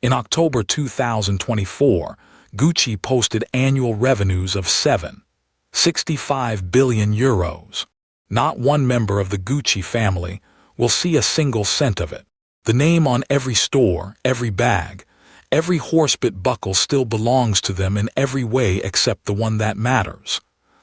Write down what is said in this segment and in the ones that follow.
In October 2024, Gucci posted annual revenues of €65 billion. Not one member of the Gucci family will see a single cent of it. The name on every store, every bag, every horsebit buckle still belongs to them in every way except the one that matters.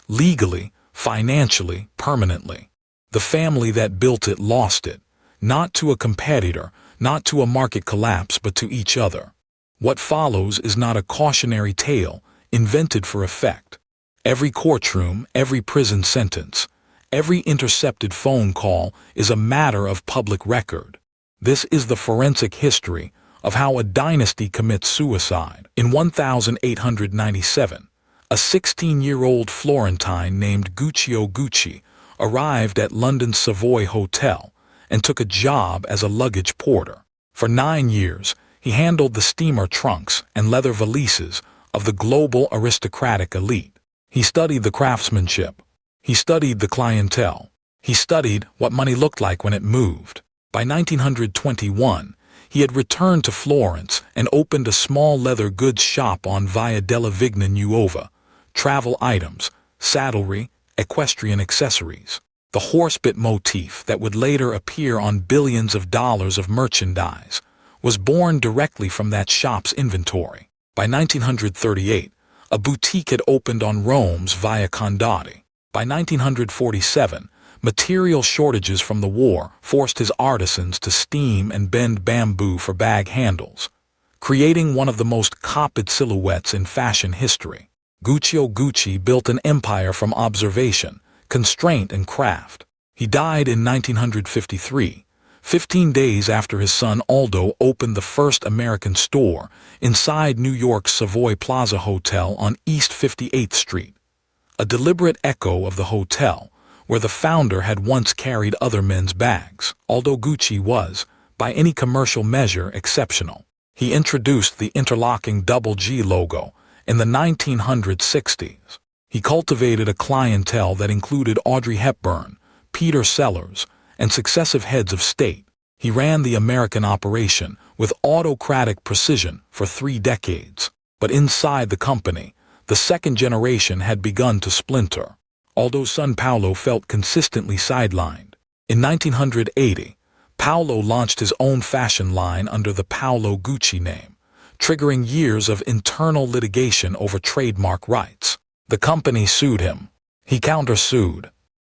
Legally, financially, permanently. The family that built it lost it, not to a competitor, not to a market collapse, but to each other. What follows is not a cautionary tale invented for effect. Every courtroom, every prison sentence, every intercepted phone call is a matter of public record. This is the forensic history of how a dynasty commits suicide. In 1897, a 16-year-old Florentine named Gucci arrived at London's Savoy Hotel and took a job as a luggage porter. For 9 years, he handled the steamer trunks and leather valises of the global aristocratic elite. He studied the craftsmanship. He studied the clientele. He studied what money looked like when it moved. By 1921, he had returned to Florence and opened a small leather goods shop on Via della Vigna Nuova, travel items, saddlery, equestrian accessories. The horsebit motif that would later appear on billions of dollars of merchandise was born directly from that shop's inventory. By 1938, a boutique had opened on Rome's Via Condotti. By 1947, material shortages from the war forced his artisans to steam and bend bamboo for bag handles, creating one of the most copied silhouettes in fashion history. Gucci built an empire from observation, constraint, and craft. He died in 1953, 15 days after his son Aldo opened the first American store inside New York's Savoy Plaza Hotel on East 58th Street, a deliberate echo of the hotel where the founder had once carried other men's bags. Aldo Gucci was, by any commercial measure, exceptional. He introduced the interlocking double G logo in the 1960s. He cultivated a clientele that included Audrey Hepburn, Peter Sellers, and successive heads of state. He ran the American operation with autocratic precision for 3 decades. But inside the company, the second generation had begun to splinter. Aldo's son Paolo felt consistently sidelined. In 1980, Paolo launched his own fashion line under the Paolo Gucci name, triggering years of internal litigation over trademark rights. The company sued him. He countersued.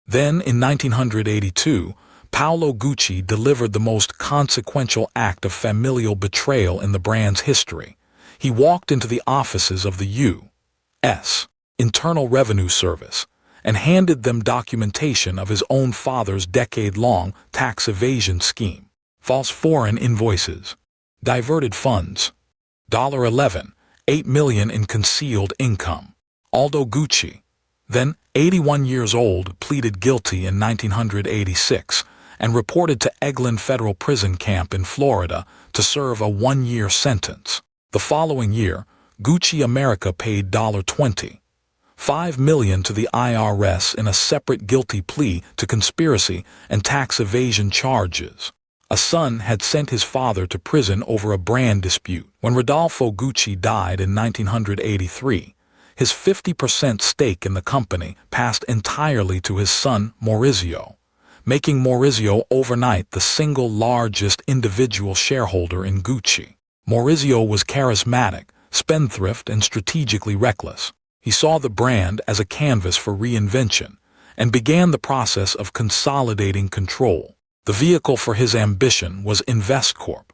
Then, in 1982, Paolo Gucci delivered the most consequential act of familial betrayal in the brand's history. He walked into the offices of the U.S. Internal Revenue Service and handed them documentation of his own father's decade-long tax evasion scheme. False foreign invoices. Diverted funds. $11.8 million in concealed income. Aldo Gucci, then 81 years old, pleaded guilty in 1986 and reported to Eglin Federal Prison Camp in Florida to serve a 1-year sentence. The following year, Gucci America paid $25 million to the IRS in a separate guilty plea to conspiracy and tax evasion charges. A son had sent his father to prison over a brand dispute. When Rodolfo Gucci died in 1983, his 50% stake in the company passed entirely to his son Maurizio, making Maurizio overnight the single largest individual shareholder in Gucci. Maurizio was charismatic, spendthrift, and strategically reckless. He saw the brand as a canvas for reinvention and began the process of consolidating control. The vehicle for his ambition was Investcorp,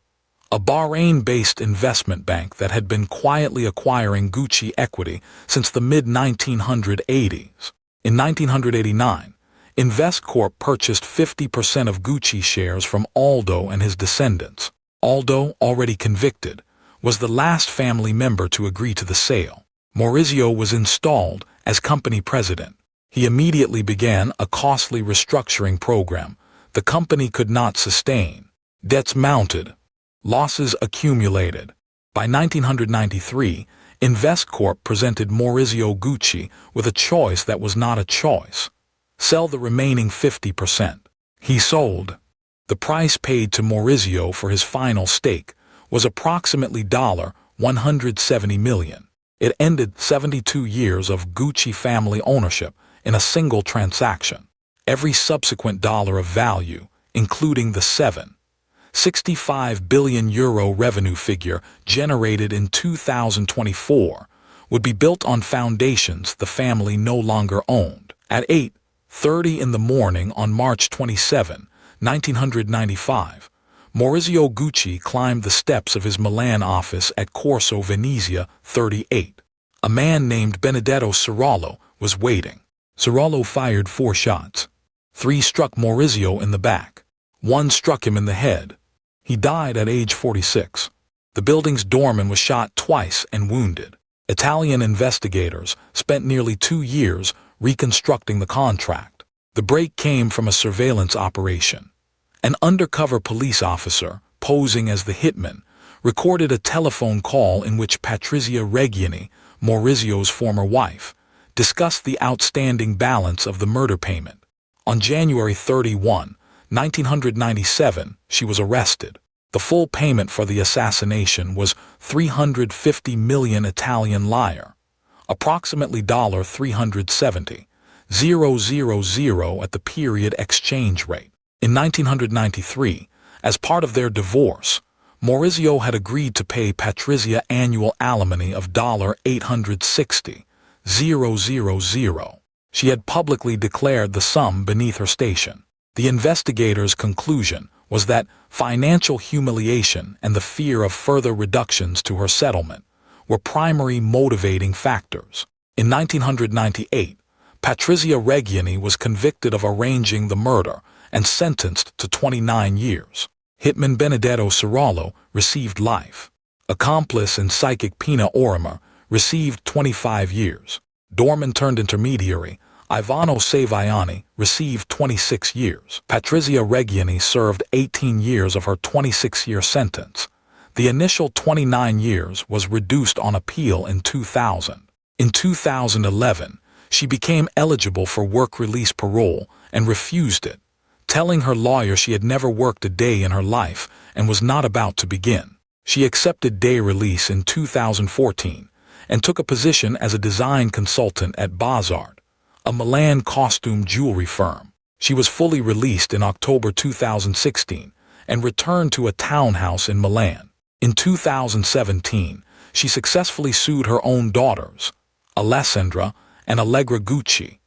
a Bahrain-based investment bank that had been quietly acquiring Gucci equity since the mid-1980s. In 1989, Investcorp purchased 50% of Gucci shares from Aldo and his descendants. Aldo, already convicted, was the last family member to agree to the sale. Maurizio was installed as company president. He immediately began a costly restructuring program the company could not sustain. Debts mounted. Losses accumulated. By 1993, Investcorp presented Maurizio Gucci with a choice that was not a choice. Sell the remaining 50%. He sold. The price paid to Maurizio for his final stake was approximately $170 million. It ended 72 years of Gucci family ownership in a single transaction. Every subsequent dollar of value, including the €65 billion revenue figure generated in 2024, would be built on foundations the family no longer owned. At 8:30 in the morning on March 27, 1995, Maurizio Gucci climbed the steps of his Milan office at Corso Venezia 38. A man named Benedetto Cirolo was waiting. Cirolo fired 4 shots. 3 struck Maurizio in the back. 1 struck him in the head. He died at age 46. The building's doorman was shot twice and wounded. Italian investigators spent nearly 2 years reconstructing the contract. The break came from a surveillance operation. An undercover police officer, posing as the hitman, recorded a telephone call in which Patrizia Reggiani, Maurizio's former wife, discussed the outstanding balance of the murder payment. On January 31, 1997, she was arrested. The full payment for the assassination was 350 million Italian lire, approximately $370,000 at the period exchange rate. In 1993, as part of their divorce, Maurizio had agreed to pay Patrizia annual alimony of $860,000. She had publicly declared the sum beneath her station. The investigators' conclusion was that financial humiliation and the fear of further reductions to her settlement were primary motivating factors. In 1998, Patrizia Reggiani was convicted of arranging the murder and sentenced to 29 years. Hitman Benedetto Cirolo received life. Accomplice and psychic Pina Orimer received 25 years. Doorman turned intermediary Ivano Saviani received 26 years. Patrizia Reggiani served 18 years of her 26-year sentence. The initial 29 years was reduced on appeal in 2000. In 2011, she became eligible for work release parole and refused it, telling her lawyer she had never worked a day in her life and was not about to begin. She accepted day release in 2014 and took a position as a design consultant at Bazard, a Milan costume jewelry firm. She was fully released in October 2016 and returned to a townhouse in Milan. In 2017, she successfully sued her own daughters, Alessandra and Allegra Gucci,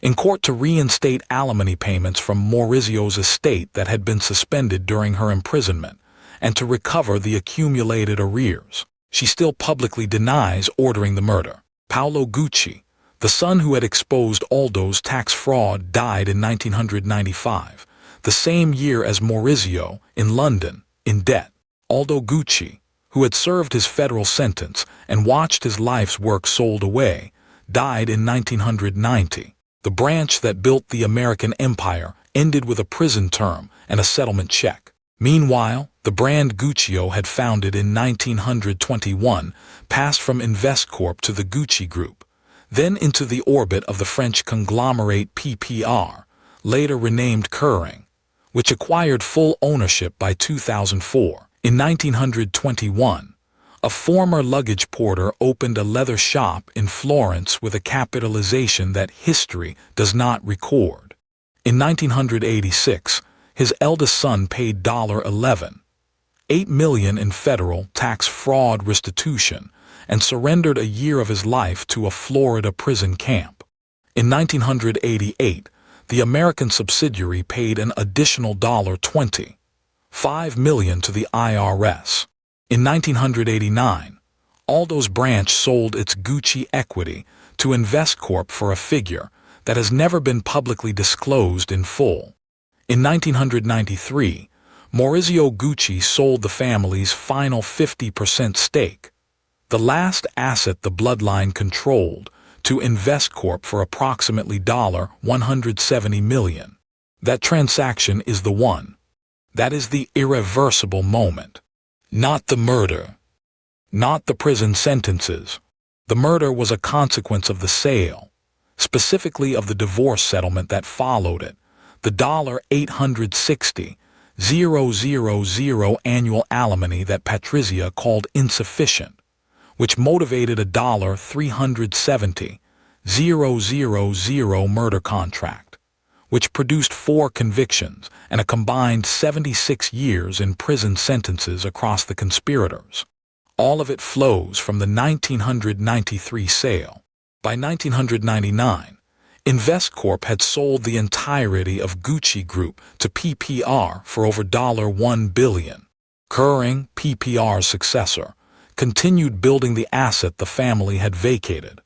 in court to reinstate alimony payments from Maurizio's estate that had been suspended during her imprisonment and to recover the accumulated arrears. She still publicly denies ordering the murder. Paolo Gucci, the son who had exposed Aldo's tax fraud, died in 1995, the same year as Maurizio, in London, in debt. Aldo Gucci, who had served his federal sentence and watched his life's work sold away, died in 1990. The branch that built the American empire ended with a prison term and a settlement check. Meanwhile, the brand Guccio had founded in 1921 passed from Investcorp to the Gucci Group, then into the orbit of the French conglomerate PPR, later renamed Kering, which acquired full ownership by 2004. In 1921, a former luggage porter opened a leather shop in Florence with a capitalization that history does not record. In 1986, his eldest son paid $11.8 million in federal tax fraud restitution and surrendered a year of his life to a Florida prison camp. In 1988, the American subsidiary paid an additional $25 million to the IRS. In 1989, Aldo's branch sold its Gucci equity to Investcorp for a figure that has never been publicly disclosed in full. In 1993, Maurizio Gucci sold the family's final 50% stake, the last asset the bloodline controlled, to Investcorp for approximately $170 million. That transaction is the one. That is the irreversible moment. Not the murder. Not the prison sentences. The murder was a consequence of the sale, specifically of the divorce settlement that followed it, the $860 000 annual alimony that Patrizia called insufficient, which motivated a $370,000 murder contract, which produced 4 convictions and a combined 76 years in prison sentences across the conspirators. All of it flows from the 1993 sale. By 1999, Investcorp had sold the entirety of Gucci Group to PPR for over $1 billion. Kering, PPR's successor, continued building the asset the family had vacated.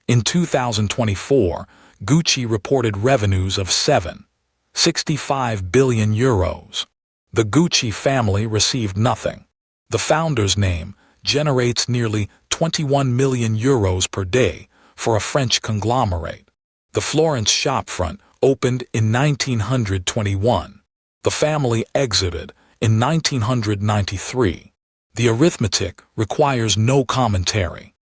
In 2024, Gucci reported revenues of €65 billion. The Gucci family received nothing. The founder's name generates nearly €21 million per day for a French conglomerate. The Florence Shopfront opened in 1921. The family exited in 1993. The arithmetic requires no commentary.